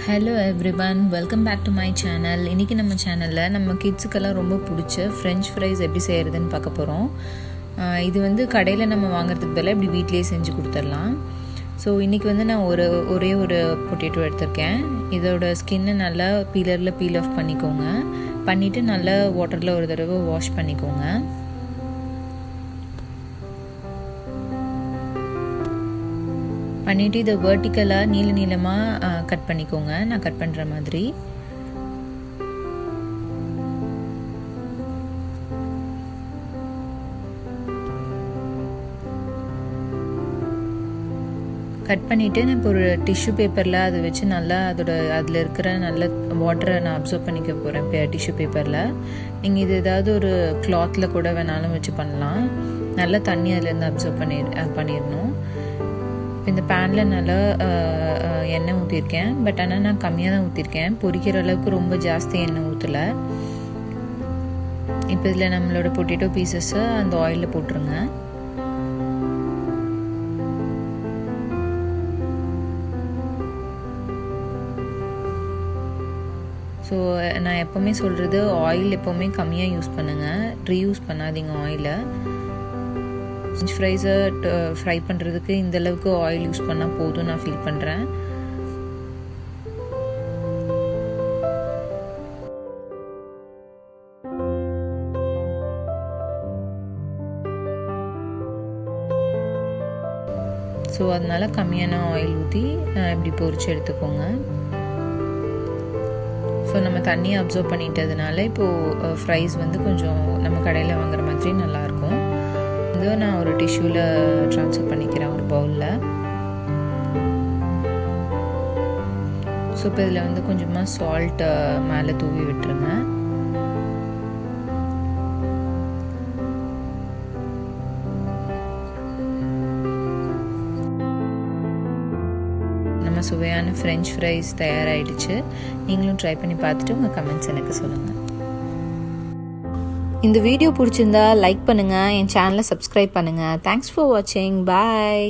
Hello everyone, welcome back to my channel. இன்றைக்கி நம்ம சேனலில் நம்ம கிட்ஸுக்கெல்லாம் ரொம்ப பிடிச்ச ஃப்ரெஞ்ச் ஃப்ரைஸ் எப்படி செய்கிறதுன்னு பார்க்க போகிறோம். இது வந்து கடையில் நம்ம வாங்குறதுக்கு பதிலாக இப்படி வீட்டிலேயே செஞ்சு கொடுத்துடலாம். ஸோ இன்றைக்கி வந்து நான் ஒரே ஒரு பொட்டேட்டோ எடுத்திருக்கேன். இதோட ஸ்கின்னை நல்லா பீலரில் பீல் ஆஃப் பண்ணிக்கோங்க. பண்ணிவிட்டு நல்லா வாட்டரில் ஒரு தடவை வாஷ் பண்ணிக்கோங்க. பண்ணிவிட்டு இதை வெர்டிக்கலாக நீளமாக கட் பண்ணிக்கோங்க. நான் கட் பண்ணுற மாதிரி கட் பண்ணிவிட்டு நான் இப்போ ஒரு டிஷ்யூ பேப்பரில் அதை வச்சு நல்லா அதில் இருக்கிற நல்ல வாட்டரை நான் அப்சர்வ் பண்ணிக்க போகிறேன். டிஷ்யூ பேப்பரில் நீங்கள் இது ஏதாவது ஒரு கிளாத்தில் கூட வேணாலும் வச்சு பண்ணலாம். நல்லா தண்ணி அதிலேருந்து அப்சர்வ் பண்ணிடணும். இந்த பேனில் நல்லா எண்ணெய் ஊற்றிருக்கேன். பட் ஆனால் நான் கம்மியாக தான் ஊற்றிருக்கேன். பொரிக்கிற அளவுக்கு ரொம்ப ஜாஸ்தி எண்ணெய் ஊற்றலை. இப்போ இதில் நம்மளோட பொட்டேட்டோ பீசஸை அந்த ஆயிலில் போட்டுருங்க. ஸோ நான் எப்போவுமே சொல்கிறது, ஆயில் எப்போவுமே கம்மியாக யூஸ் பண்ணுங்கள், ரீயூஸ் பண்ணாதீங்க ஆயிலை. ஃப்ரெஞ்ச் ஃப்ரைஸை ஃப்ரை பண்ணுறதுக்கு இந்தளவுக்கு ஆயில் யூஸ் பண்ணால் போதும் நான் ஃபீல் பண்ணுறேன். ஸோ அதனால் கம்மியான ஆயில் ஊற்றி இப்படி பொரிச்சு எடுத்துக்கோங்க. ஸோ நம்ம தண்ணியை அப்சர்வ் பண்ணிட்டதுனால இப்போது ஃப்ரைஸ் வந்து கொஞ்சம் நம்ம கடையில் வாங்குற மாதிரி நல்லாயிருக்கும். இதை நான் ஒரு டிஷ்யூவில் ட்ரான்ஸ்ஃபர் பண்ணிக்கிறேன், ஒரு பவுலில். ஸோ இப்போ இதில் வந்து கொஞ்சமாக சால்ட்டு மேலே தூவி விட்டுருங்க. நம்ம சுவையான ஃப்ரெஞ்ச் ஃப்ரைஸ் தயாராகிடுச்சு. நீங்களும் ட்ரை பண்ணி பார்த்துட்டு உங்கள் கமெண்ட்ஸ் எனக்கு சொல்லுங்கள். இந்த வீடியோ பிடிச்சிருந்தா லைக் பண்ணுங்கள், என் சேனலை சப்ஸ்கிரைப் பண்ணுங்கள். தேங்க்ஸ் ஃபார் வாட்சிங். பாய்.